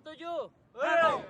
07.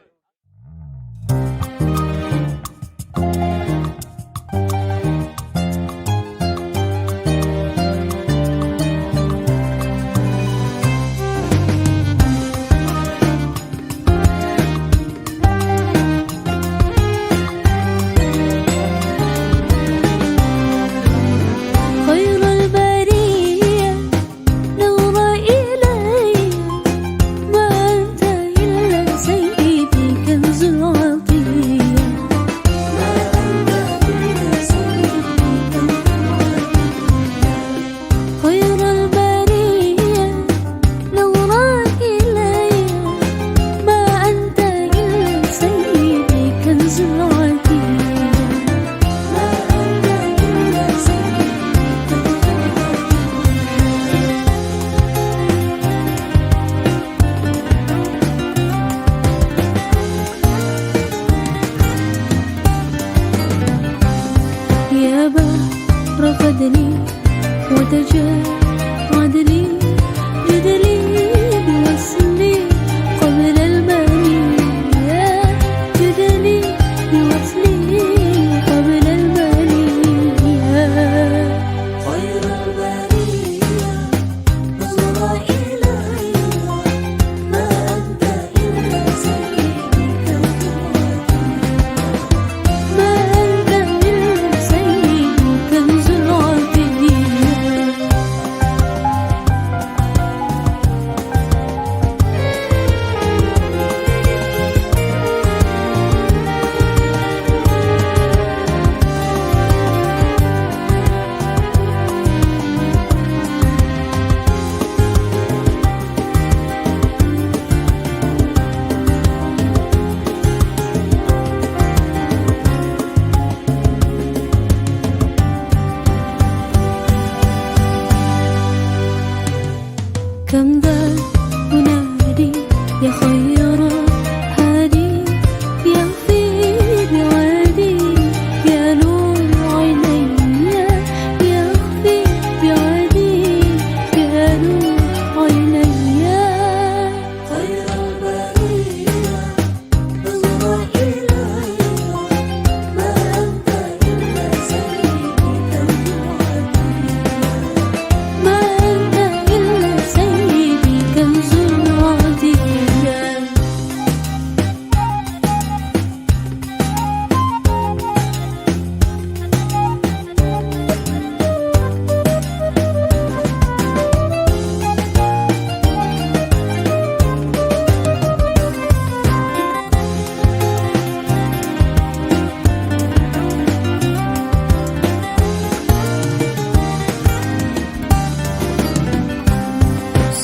رفضني وتجاوزني جدلي بوصلي قبل المنية جدلي بوصلي قبل المنية خير البرية نظر إلي ما أنت إلا سيدي كالجواد ما أنت إلا سيدي كالجواد كم ذا أنادي يا خير هادي يغفي بعادي يا نور عيني يغفي بعادي يا نور عيني خير البرية نظر إلي ما أنت إلا سيدي كالجواد ما أنت إلا سيدي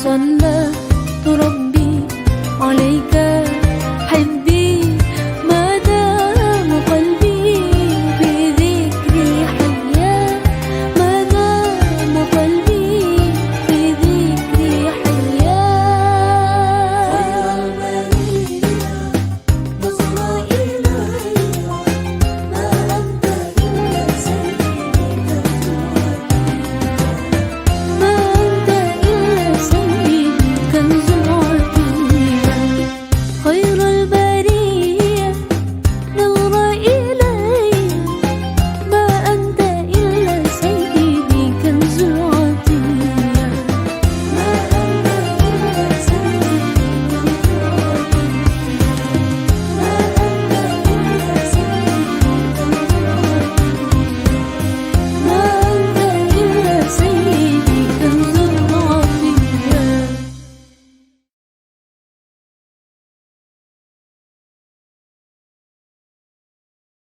صلى ربي